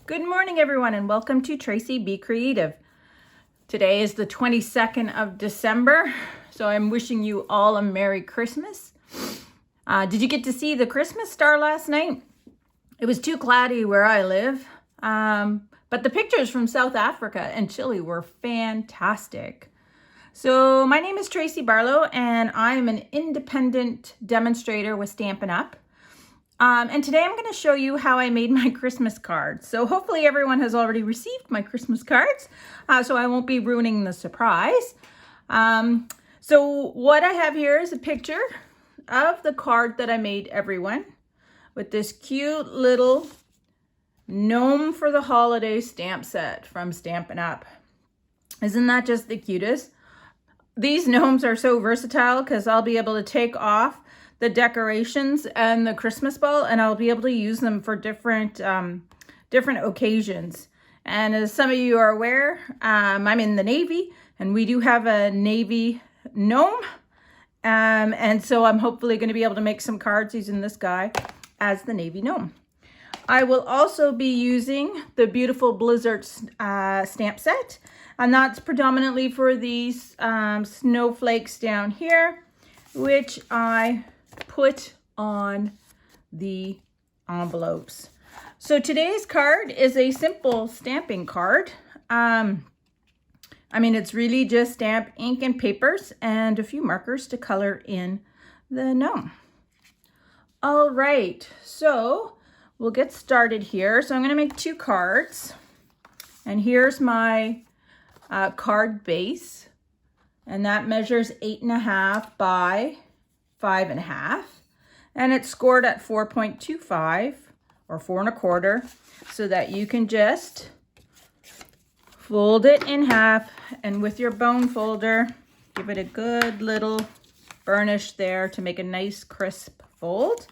Good morning, everyone, and welcome to Tracy Be Creative. Today is the 22nd of December, so I'm wishing you all a Merry Christmas. Did you get to see the Christmas star last night? It was too cloudy where I live, but the pictures from South Africa and Chile were fantastic. So my name is Tracy Barlow, and I'm an independent demonstrator with Stampin' Up! And today I'm going to show you how I made my Christmas cards. So hopefully everyone has already received my Christmas cards, so I won't be ruining the surprise. So what I have here is a picture of the card that I made everyone with this cute little Gnome for the Holiday stamp set from Stampin' Up! Isn't that just the cutest? These gnomes are so versatile because I'll be able to take off the decorations and the Christmas ball, and I'll be able to use them for different occasions. And as some of you are aware, I'm in the Navy, and we do have a Navy gnome. And so I'm hopefully going to be able to make some cards using this guy as the Navy gnome. I will also be using the beautiful Blizzard stamp set, and that's predominantly for these snowflakes down here, which I put on the envelopes. So today's card is a simple stamping card. It's really just stamp, ink, and papers, and a few markers to color in the gnome. All right, so we'll get started here. So I'm going to make two cards, and here's my card base, and that measures 8.5 by 5.5, and it's scored at 4.25 or 4 1/4, so that you can just fold it in half, and with your bone folder, give it a good little burnish there to make a nice crisp fold.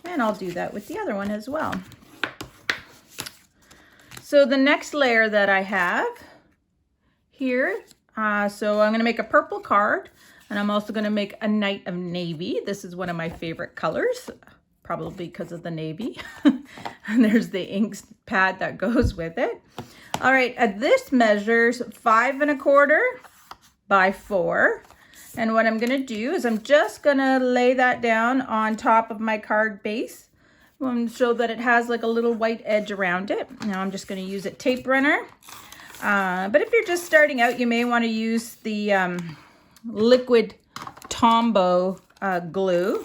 And I'll do that with the other one as well. So the next layer that I have here, so I'm going to make a purple card. And I'm also going to make a night of navy. This is one of my favorite colors, probably because of the navy. And there's the ink pad that goes with it. All right, this measures 5 1/4 by 4. And what I'm going to do is I'm just going to lay that down on top of my card base so that it has like a little white edge around it. Now I'm just going to use a tape runner. But if you're just starting out, you may want to use the liquid Tombow glue,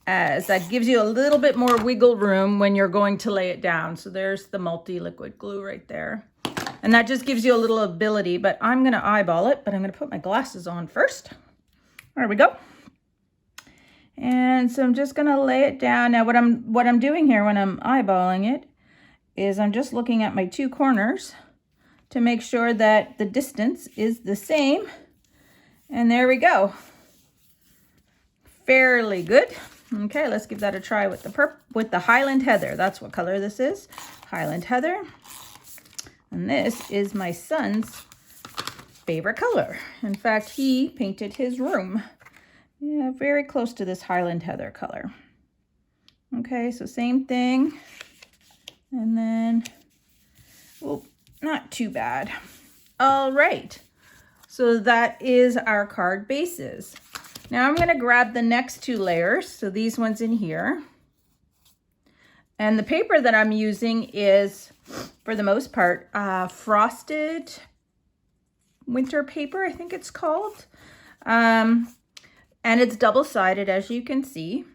as that gives you a little bit more wiggle room when you're going to lay it down. So there's the multi-liquid glue right there, and that just gives you a little ability. But I'm going to eyeball it, but I'm going to put my glasses on first. There we go. And so I'm just going to lay it down. Now what I'm doing here when I'm eyeballing it is I'm just looking at my two corners to make sure that the distance is the same. And there we go. Fairly good. Okay, let's give that a try with the Highland Heather. That's what color this is. Highland Heather. And this is my son's favorite color. In fact, he painted his room. Yeah, very close to this Highland Heather color. Okay, so same thing. And then, oh, not too bad. All right. So that is our card bases. Now I'm going to grab the next two layers. So these ones in here. And the paper that I'm using is, for the most part, frosted winter paper, I think it's called. And it's double-sided, as you can see.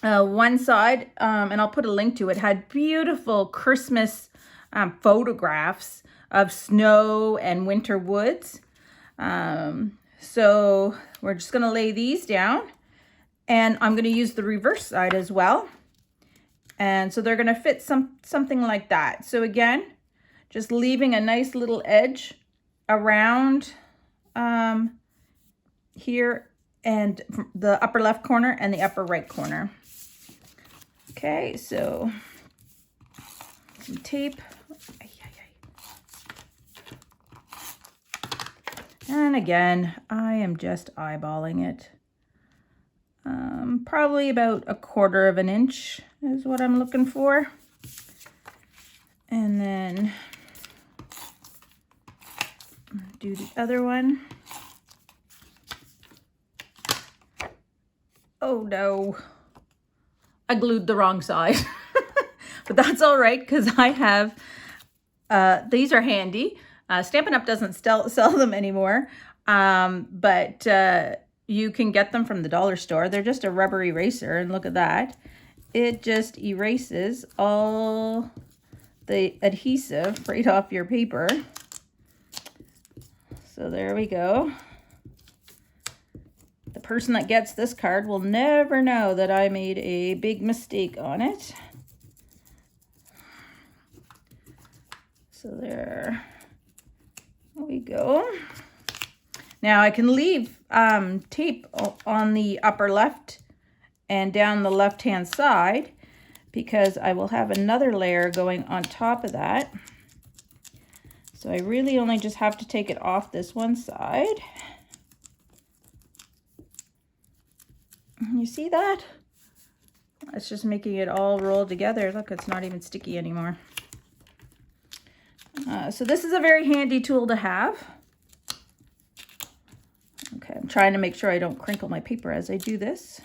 One side, and I'll put a link to it, had beautiful Christmas photographs of snow and winter woods. So we're just going to lay these down, and I'm going to use the reverse side as well. And so they're going to fit something like that. So again, just leaving a nice little edge around here, and the upper left corner and the upper right corner. Okay, so some tape. And again, I am just eyeballing it. Probably about 1/4 of an inch is what I'm looking for. And then do the other one. Oh no, I glued the wrong side. But that's all right, because I have, these are handy. Stampin' Up! Doesn't sell them anymore, but you can get them from the dollar store. They're just a rubber eraser, and look at that. It just erases all the adhesive right off your paper. So there we go. The person that gets this card will never know that I made a big mistake on it. So there we go. Now I can leave tape on the upper left and down the left-hand side, because I will have another layer going on top of that. So I really only just have to take it off this one side. You see that? It's just making it all roll together. Look, it's not even sticky anymore. So this is a very handy tool to have. Okay, I'm trying to make sure I don't crinkle my paper as I do this.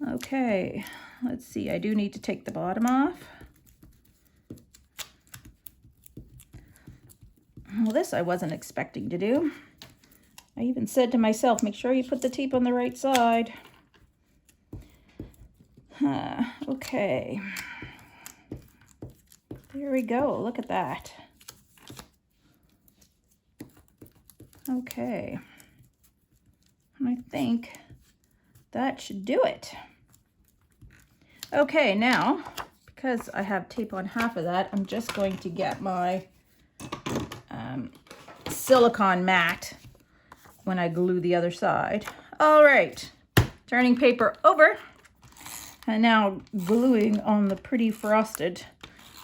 Okay, let's see. I do need to take the bottom off. Well, this I wasn't expecting to do. I even said to myself, make sure you put the tape on the right side. Okay. There we go. Look at that. Okay. I think that should do it. Okay, now, because I have tape on half of that, I'm just going to get my silicone mat when I glue the other side. All right, turning paper over, and now gluing on the pretty frosted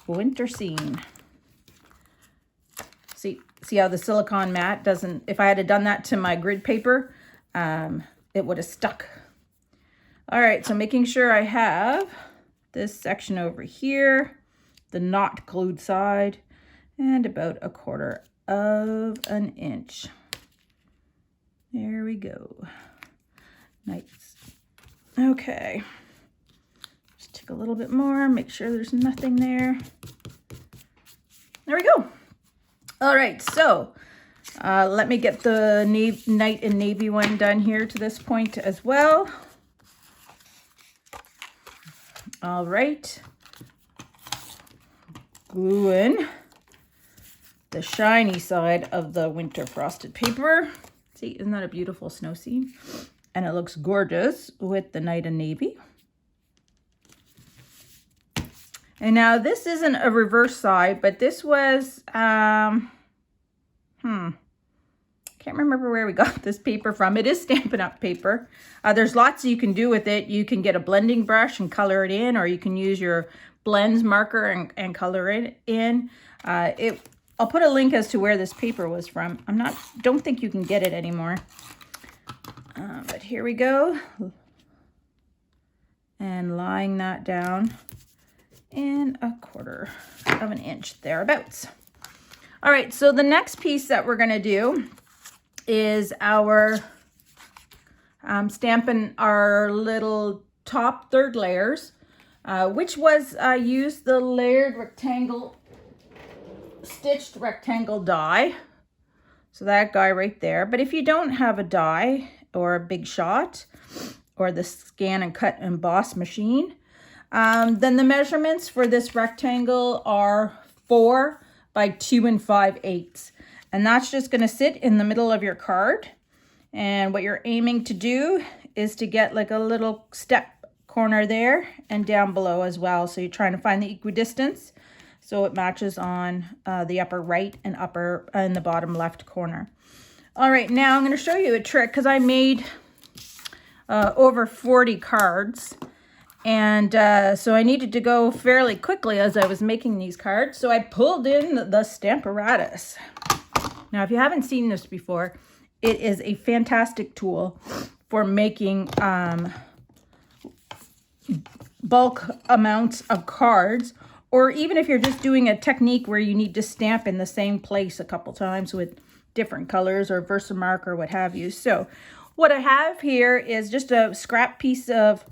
winter scene. See how the silicone mat doesn't, if I had done that to my grid paper, it would have stuck. All right, so making sure I have this section over here, the not glued side, and about 1/4 of an inch. There we go. Nice. Okay. Just take a little bit more, make sure there's nothing there. There we go. All right, so let me get the Night and Navy one done here to this point as well. All right. Glue in the shiny side of the winter frosted paper. See, isn't that a beautiful snow scene? And it looks gorgeous with the Night and Navy. And now this isn't a reverse side, but this was, can't remember where we got this paper from. It is Stampin' Up! Paper. There's lots you can do with it. You can get a blending brush and color it in, or you can use your blends marker and color it in. I'll put a link as to where this paper was from. Don't think you can get it anymore. But here we go. And lying that down in 1/4 of an inch thereabouts. All right, so the next piece that we're gonna do is our stamping our little top third layers, which was used the layered rectangle, stitched rectangle die. So that guy right there. But if you don't have a die or a big shot or the scan and cut emboss machine, then the measurements for this rectangle are 4 by 2 5/8. And that's just going to sit in the middle of your card. And what you're aiming to do is to get like a little step corner there and down below as well. So you're trying to find the equidistance so it matches on the upper right and upper and the bottom left corner. All right, now I'm going to show you a trick because I made over 40 cards. And so I needed to go fairly quickly as I was making these cards. So I pulled in the Stamparatus. Now, if you haven't seen this before, it is a fantastic tool for making bulk amounts of cards or even if you're just doing a technique where you need to stamp in the same place a couple times with different colors or Versamark or what have you. So what I have here is just a scrap piece of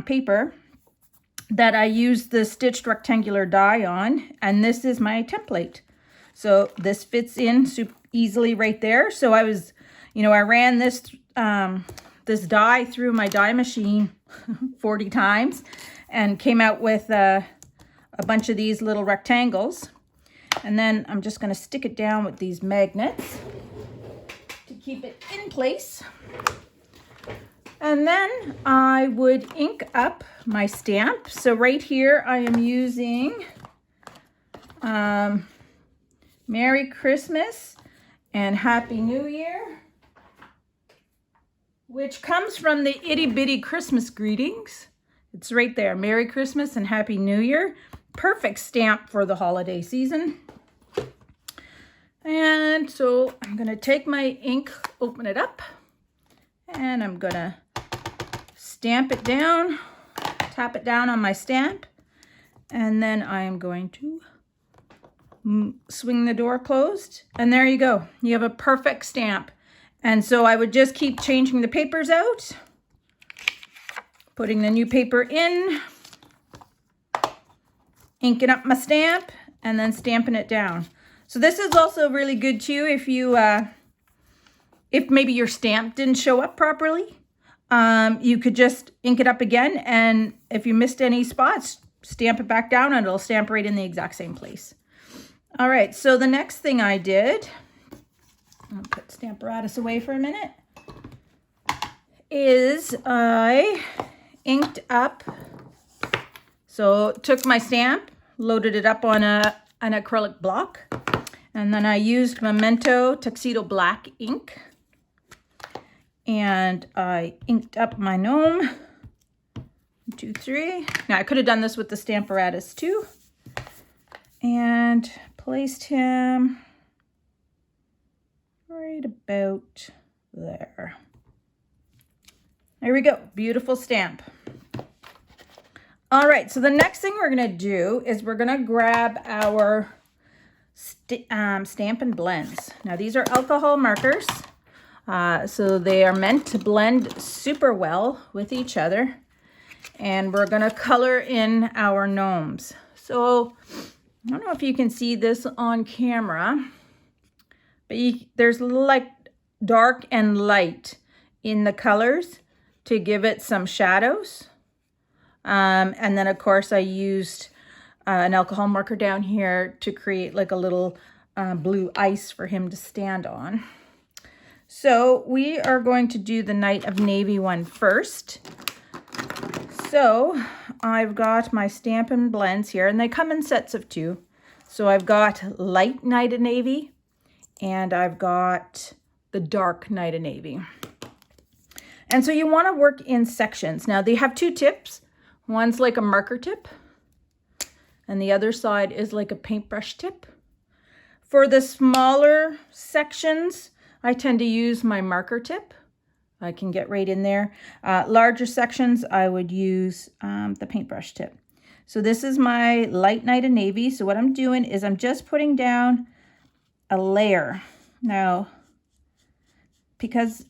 paper that I used the stitched rectangular die on, and this is my template. So this fits in super easily right there. So I was, I ran this this die through my die machine 40 times and came out with a bunch of these little rectangles. And then I'm just going to stick it down with these magnets to keep it in place. And then I would ink up my stamp. So right here I am using Merry Christmas and Happy New Year, which comes from the Itty Bitty Christmas Greetings. It's right there, Merry Christmas and Happy New Year. Perfect stamp for the holiday season. And so I'm going to take my ink, open it up, and I'm going to stamp it down, tap it down on my stamp, and then I'm going to swing the door closed, and there you go. You have a perfect stamp. And so I would just keep changing the papers out, putting the new paper in, inking up my stamp, and then stamping it down. So this is also really good too if you, if maybe your stamp didn't show up properly. You could just ink it up again, and if you missed any spots, stamp it back down and it'll stamp right in the exact same place. All right, so the next thing I did, I'll put Stamparatus away for a minute, is I inked up, so took my stamp, loaded it up on an acrylic block, and then I used Memento Tuxedo Black ink, and I inked up my gnome. 1, 2, 3. Now I could have done this with the Stamparatus too, and placed him right about there. There we go, beautiful stamp. All right, so the next thing we're gonna do is we're gonna grab our Stampin' Blends. Now these are alcohol markers, so they are meant to blend super well with each other, and we're gonna color in our gnomes. So I don't know if you can see this on camera, but there's like dark and light in the colors to give it some shadows. And then of course I used an alcohol marker down here to create like a little blue ice for him to stand on. So we are going to do the Night of Navy one first. So I've got my Stampin' Blends here, and they come in sets of 2. So I've got light Night of Navy, and I've got the dark Night of Navy. And so you want to work in sections. Now they have 2 tips. One's like a marker tip, and the other side is like a paintbrush tip. For the smaller sections, I tend to use my marker tip. I can get right in there. Larger sections, I would use the paintbrush tip. So this is my light Night of Navy. So what I'm doing is I'm just putting down a layer. Now, because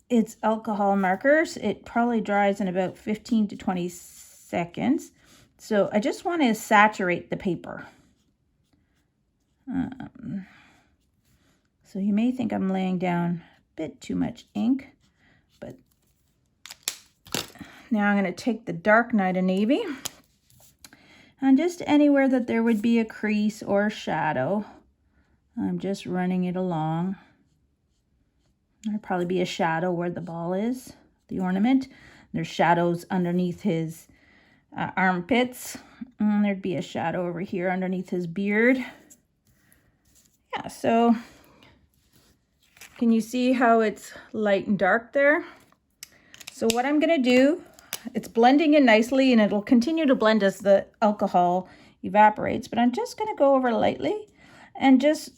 it's alcohol markers, it probably dries in about 15 to 20 seconds. So I just want to saturate the paper. So you may think I'm laying down a bit too much ink, but now I'm going to take the dark Night of Navy, and just anywhere that there would be a crease or shadow, I'm just running it along. There'll probably be a shadow where the ball is, the ornament. There's shadows underneath his armpits. And there'd be a shadow over here underneath his beard. Yeah, so can you see how it's light and dark there? So what I'm going to do, it's blending in nicely, and it'll continue to blend as the alcohol evaporates, but I'm just going to go over lightly and just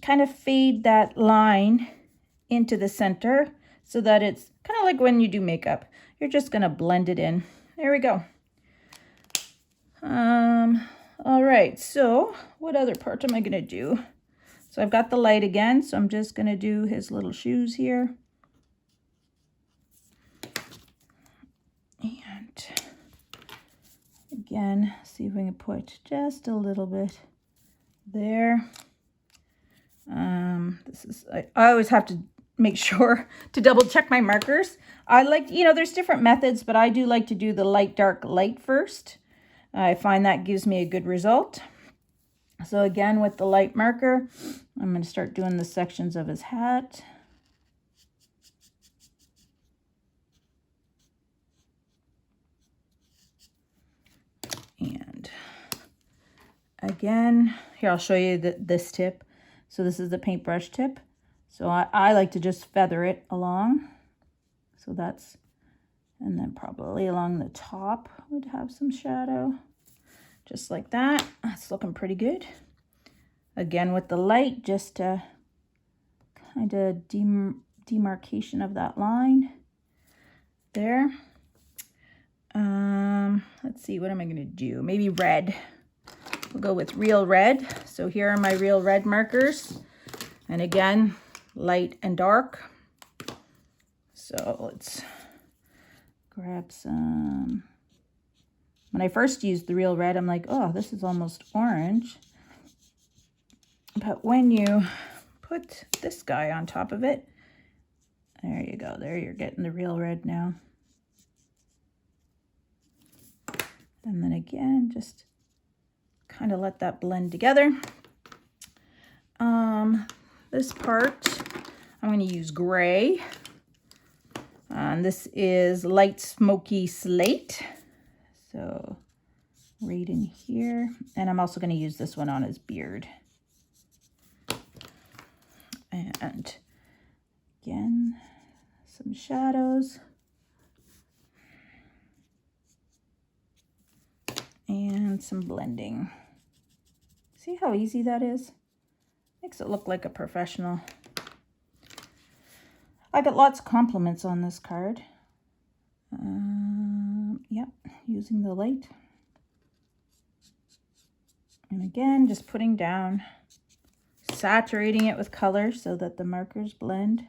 kind of fade that line into the center so that it's kind of like when you do makeup. You're just going to blend it in. There we go. right, so what other part am I going to do? So I've got the light again, so I'm just going to do his little shoes here. And again, see if we can put just a little bit there. I always have to make sure to double check my markers. I like, you know, there's different methods, but I do like to do the light, dark, light first. I find that gives me a good result. So again, with the light marker, I'm going to start doing the sections of his hat. And again, here I'll show you this tip. So this is the paintbrush tip. So I like to just feather it along. So that's, and then probably along the top would have some shadow. Just like that. That's looking pretty good. Again with the light, just to kind of demarcation of that line there. Let's see, what am I going to do? Maybe red. We'll go with real red. So here are my real red markers. And again, light and dark. So let's grab some. When I first used the real red, I'm like, oh, this is almost orange. But when you put this guy on top of it, there you go. There you're getting the real red now. And then again, just kind of let that blend together. This part, I'm going to use gray. And this is light smoky slate. So right in here. And I'm also going to use this one on his beard. And again, some shadows. And some blending. See how easy that is? Makes it look like a professional. I got lots of compliments on this card. Yep, using the light. And again, just putting down, saturating it with color so that the markers blend.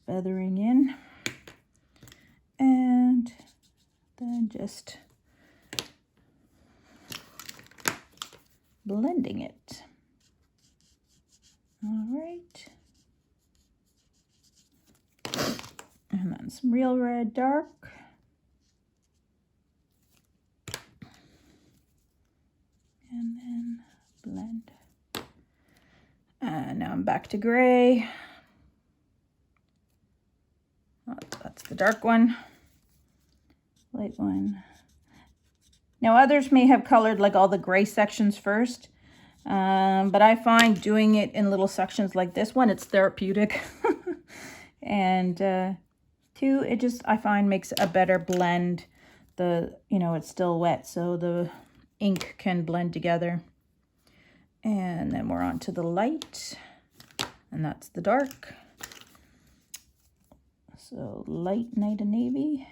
Feathering in. And then just blending it. All right. And then some real red dark. And then blend. And now I'm back to gray. Oh, that's the dark one. Light one. Now others may have colored like all the gray sections first. But I find doing it in little sections like this one, it's therapeutic. And two, it just, I find, makes a better blend. It's still wet, so the ink can blend together. And then we're on to the light, and that's the dark. So light, night and navy.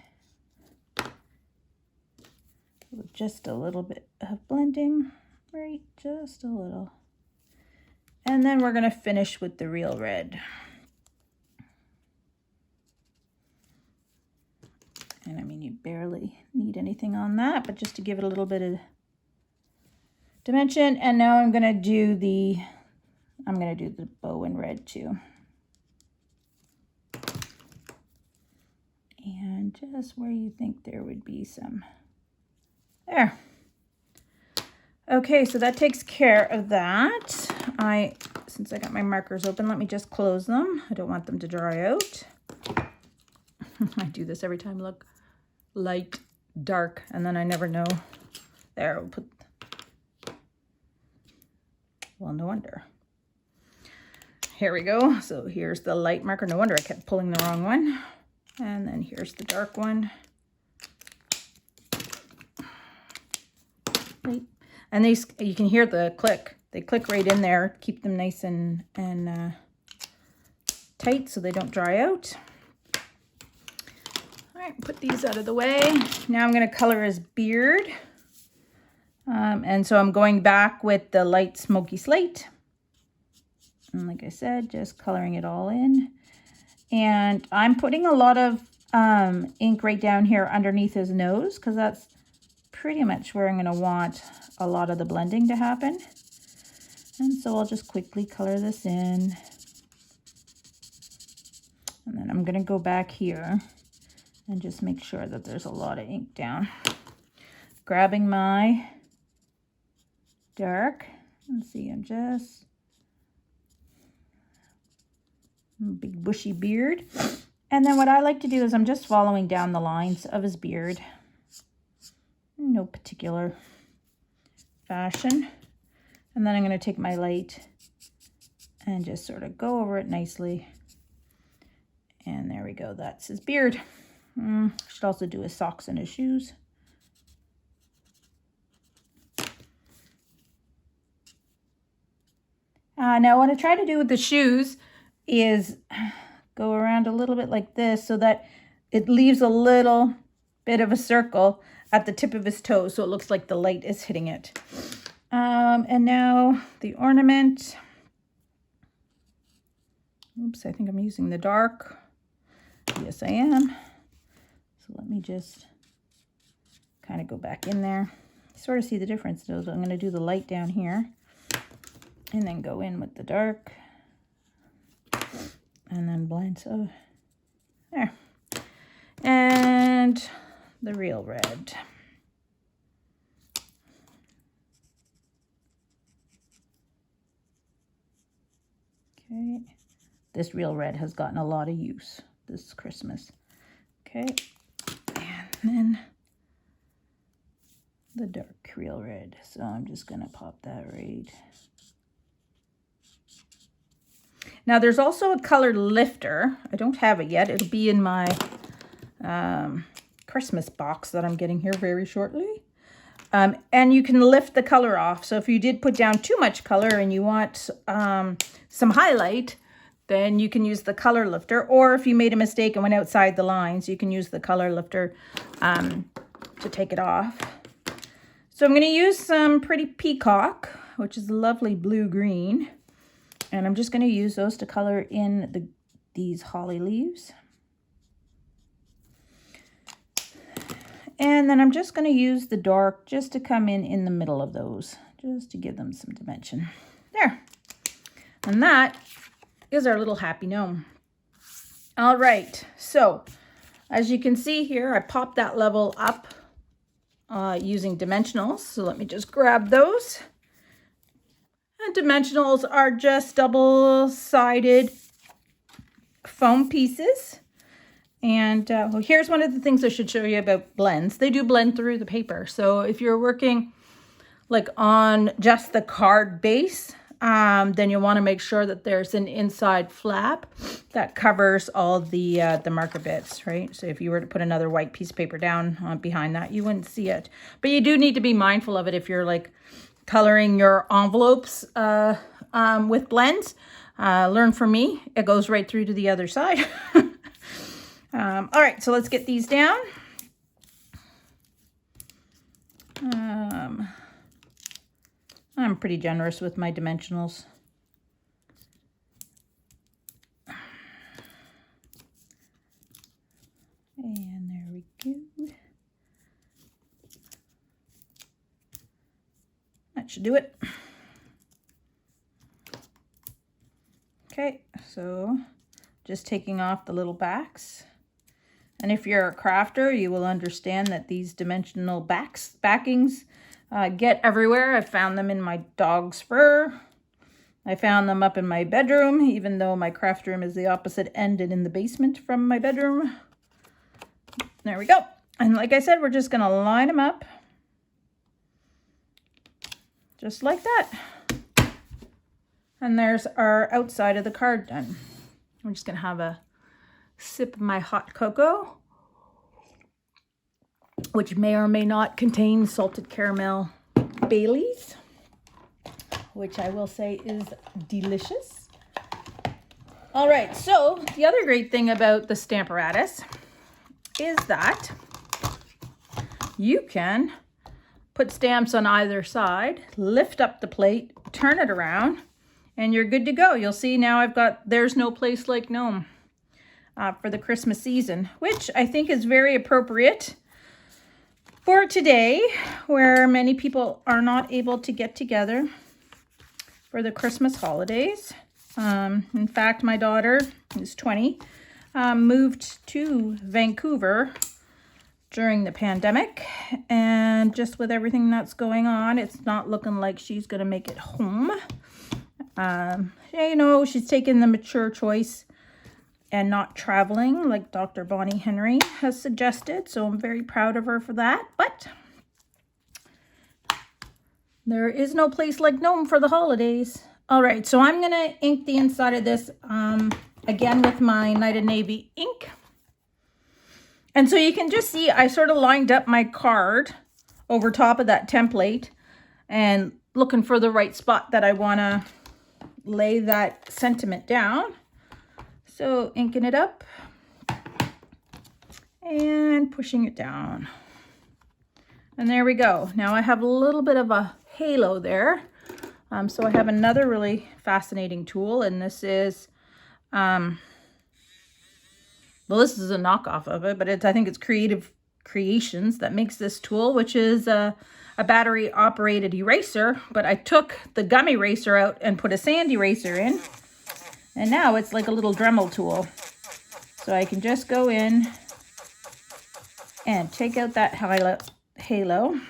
With just a little bit of blending. Right, just a little. And then we're going to finish with the real red. And I mean, you barely need anything on that, but just to give it a little bit of dimension. And now I'm going to do the bow in red too. And just where you think there would be some. There. Okay, so that takes care of that. Since I got my markers open, let me just close them. I don't want them to dry out. I do this every time. Look, light, dark, and then I never know. There, we'll put, well, no wonder. Here we go. So here's the light marker. No wonder I kept pulling the wrong one. And then here's the dark one. Right. And these, you can hear the click. They click right in there. Keep them nice and tight so they don't dry out. All right, put these out of the way. Now I'm going to color his beard. And so I'm going back with the light smoky slate. And like I said, just coloring it all in. And I'm putting a lot of ink right down here underneath his nose, because that's pretty much where I'm going to want a lot of the blending to happen. And so I'll just quickly color this in. And then I'm going to go back here and just make sure that there's a lot of ink down. Grabbing my dark. Let's see, I'm just big bushy beard. And then what I like to do is I'm just following down the lines of his beard. No particular fashion. And then I'm going to take my light and just sort of go over it nicely. And there we go. That's his beard. Should also do his socks and his shoes. Now what I try to do with the shoes is go around a little bit like this so that it leaves a little bit of a circle at the tip of his toe, so it looks like the light is hitting it. And now the ornament. Oops, I think I'm using the dark. Yes, I am. So let me just kind of go back in there. You sort of see the difference though. So I'm going to do the light down here and then go in with the dark and then blend. So there. And the real red. Okay. This real red has gotten a lot of use this Christmas. Okay. And then the dark real red. So I'm just going to pop that right. Now there's also a color lifter. I don't have it yet. It'll be in my Christmas box that I'm getting here very shortly. And you can lift the color off. So if you did put down too much color and you want some highlight, then you can use the color lifter. Or if you made a mistake and went outside the lines, you can use the color lifter to take it off. So I'm going to use some Pretty Peacock, which is a lovely blue-green. And I'm just going to use those to color in these holly leaves. And then I'm just going to use the dark just to come in the middle of those, just to give them some dimension. There. And that is our little happy gnome. All right. So as you can see here, I popped that level up using dimensionals. So let me just grab those. And dimensionals are just double-sided foam pieces. And well, here's one of the things I should show you about blends. They do blend through the paper. So if you're working like on just the card base, then you'll want to make sure that there's an inside flap that covers all the marker bits, right? So if you were to put another white piece of paper down behind that, you wouldn't see it. But you do need to be mindful of it if you're like coloring your envelopes with blends. Learn from me. It goes right through to the other side. All right, so let's get these down. I'm pretty generous with my dimensionals. And there we go. That should do it. Okay, so just taking off the little backs. And if you're a crafter, you will understand that these dimensional backings get everywhere. I found them in my dog's fur. I found them up in my bedroom, even though my craft room is the opposite end and in the basement from my bedroom. There we go. And like I said, we're just going to line them up. Just like that. And there's our outside of the card done. I'm just going to have a sip of my hot cocoa, which may or may not contain salted caramel Baileys, which I will say is delicious. All right, so the other great thing about the Stamparatus is that you can put stamps on either side, lift up the plate, turn it around, and you're good to go. You'll see now I've got There's No Place Like Gnome for the Christmas season, which I think is very appropriate for today, where many people are not able to get together for the Christmas holidays. In fact, my daughter, who's 20, moved to Vancouver during the pandemic, and just with everything that's going on, it's not looking like she's gonna make it home. You know, she's taken the mature choice and not traveling like Dr. Bonnie Henry has suggested, so I'm very proud of her for that. But there is no place like Gnome for the holidays. All right, so I'm gonna ink the inside of this again with my Night of Navy ink. And so you can just see I sort of lined up my card over top of that template and looking for the right spot that I want to lay that sentiment down. So inking it up and pushing it down. And there we go. Now I have a little bit of a halo there. So I have another really fascinating tool, and this is, well, this is a knockoff of it, but I think it's Creative Creations that makes this tool, which is a battery operated eraser, but I took the gum eraser out and put a sand eraser in, and now it's like a little Dremel tool. So I can just go in and take out that halo.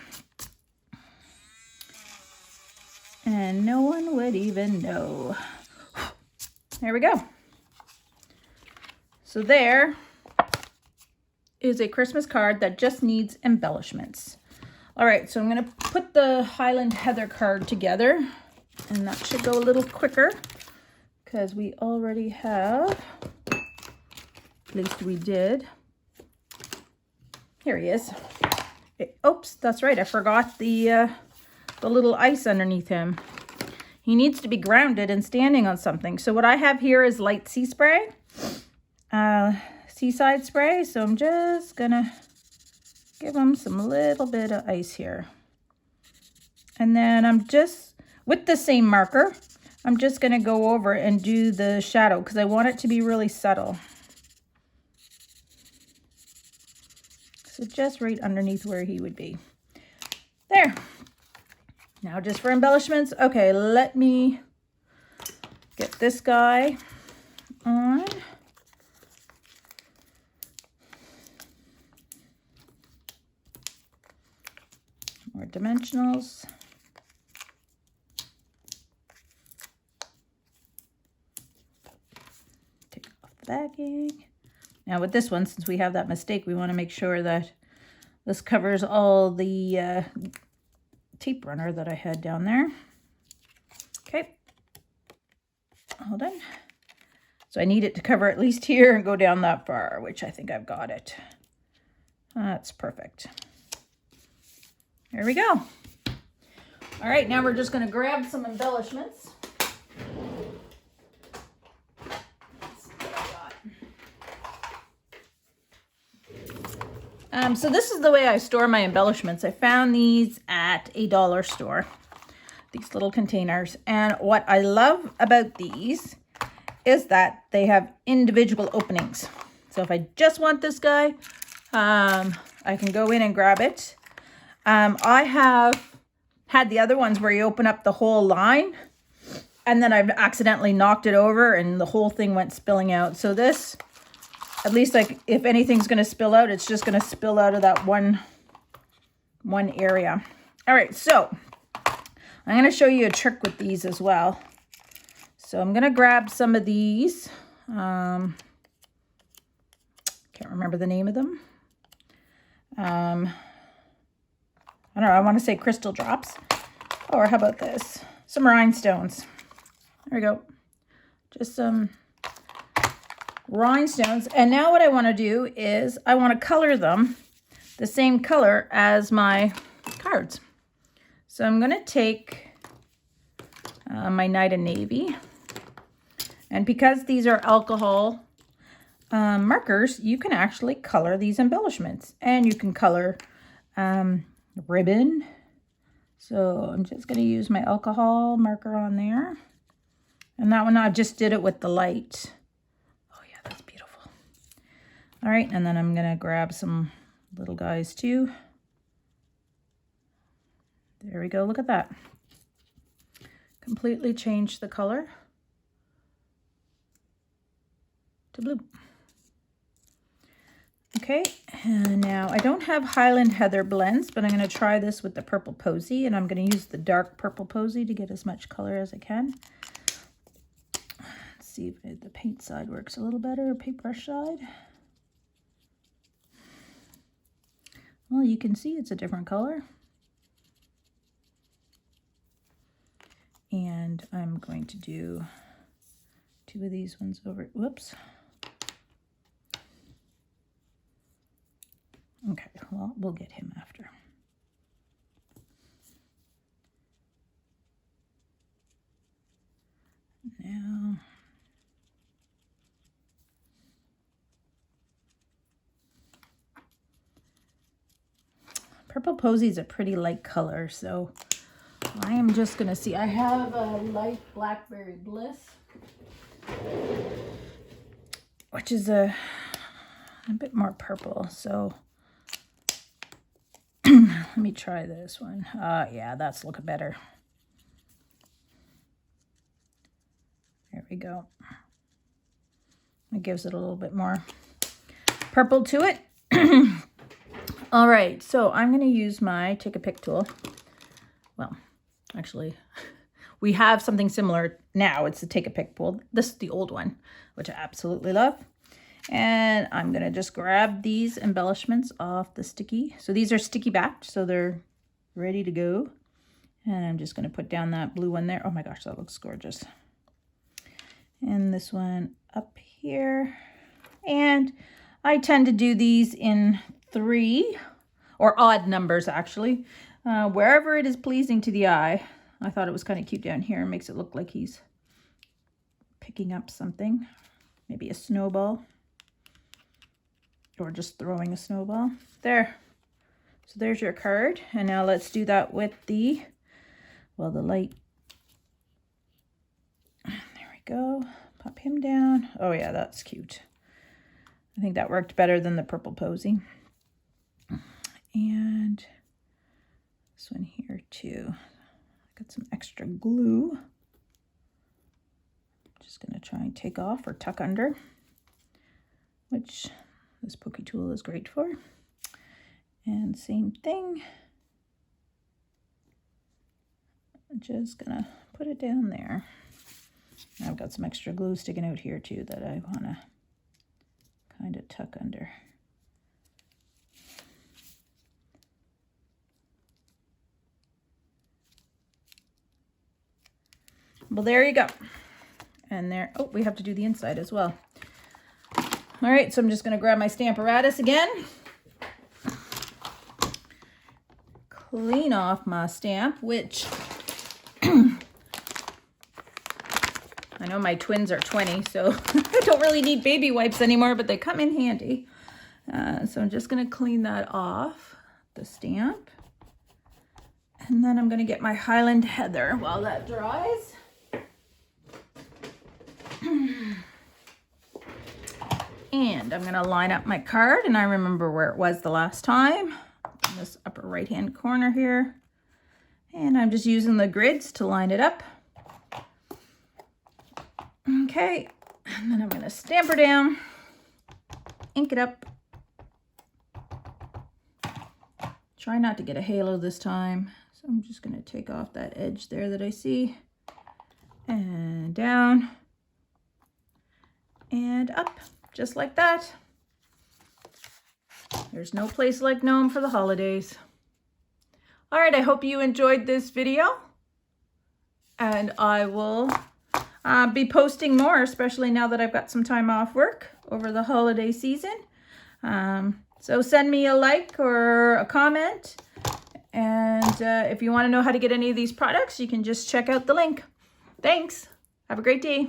And no one would even know. There we go. So there is a Christmas card that just needs embellishments. All right, so I'm gonna put the Highland Heather card together, and that should go a little quicker because we already have, at least we did. Here he is. Oops, that's right, I forgot the little ice underneath him. He needs to be grounded and standing on something. So what I have here is light sea spray, seaside spray. So I'm just gonna give him some little bit of ice here. And then I'm just, with the same marker, I'm just gonna go over and do the shadow because I want it to be really subtle. So just right underneath where he would be. There. Now just for embellishments. Okay, let me get this guy on. More dimensionals. Take off the backing. Now with this one, since we have that mistake, we want to make sure that this covers all the tape runner that I had down there. Okay, hold on. So I need it to cover at least here and go down that far, which I think I've got it. That's perfect. There we go. All right, now we're just going to grab some embellishments. So this is the way I store my embellishments. I found these at a dollar store, these little containers. And what I love about these is that they have individual openings. So if I just want this guy, I can go in and grab it. I have had the other ones where you open up the whole line and then I've accidentally knocked it over and the whole thing went spilling out. So this, at least like if anything's going to spill out, it's just going to spill out of that one area. All right, so I'm going to show you a trick with these as well. So I'm going to grab some of these. Can't remember the name of them. I don't know, I want to say crystal drops. Or how about this? Some rhinestones. There we go. Just some rhinestones. And now what I want to do is I want to color them the same color as my cards. So I'm going to take my Night of Navy. And because these are alcohol markers, you can actually color these embellishments. And you can color ribbon, So I'm just going to use my alcohol marker on there. And that one I just did it with the light. Oh yeah, that's beautiful. All right, and then I'm going to grab some little guys too. There we go, look at that. Completely changed the color to blue. Okay, and now I don't have Highland Heather blends, but I'm going to try this with the purple posy, and I'm going to use the dark purple posy to get as much color as I can. Let's see if the paint side works a little better, or paintbrush side. Well, you can see it's a different color. And I'm going to do 2 of these ones over, whoops. Okay, well, we'll get him after. Now, purple posy is a pretty light color, so I am just gonna see. I have a light Blackberry Bliss, which is a bit more purple, so let me try this one. Yeah, that's looking better. There we go. It gives it a little bit more purple to it. All right, so I'm going to use my Take a Pick tool. Well, actually, we have something similar now. It's the Take a Pick tool. This is the old one, which I absolutely love. And I'm going to just grab these embellishments off the sticky. So these are sticky backed, so they're ready to go. And I'm just going to put down that blue one there. Oh my gosh, that looks gorgeous. And this one up here. And I tend to do these in 3, or odd numbers actually, wherever it is pleasing to the eye. I thought it was kind of cute down here. It makes it look like he's picking up something, maybe a snowball. Or just throwing a snowball. There. So there's your card. And now let's do that with the, well, the light. There we go. Pop him down. Oh yeah, that's cute. I think that worked better than the purple posy. And this one here too. Got some extra glue. Just gonna try and take off or tuck under, which this pokey tool is great for. And same thing. I'm just gonna put it down there. I've got some extra glue sticking out here too that I wanna kind of tuck under. Well, there you go. And there, oh, we have to do the inside as well. All right, so I'm just going to grab my Stamparatus again. Clean off my stamp, which I know my twins are 20, so I don't really need baby wipes anymore, but they come in handy. So I'm just going to clean that off, the stamp. And then I'm going to get my Highland Heather while that dries. And I'm going to line up my card, and I remember where it was the last time, in this upper right hand corner here. And I'm just using the grids to line it up. Okay, and then I'm going to stamp her down, ink it up. Try not to get a halo this time. So I'm just going to take off that edge there that I see, and down and up. Just like that. There's no place like Gnome for the holidays. All right, I hope you enjoyed this video. And I will be posting more, especially now that I've got some time off work over the holiday season. So send me a like or a comment. And if you want to know how to get any of these products, you can just check out the link. Thanks. Have a great day.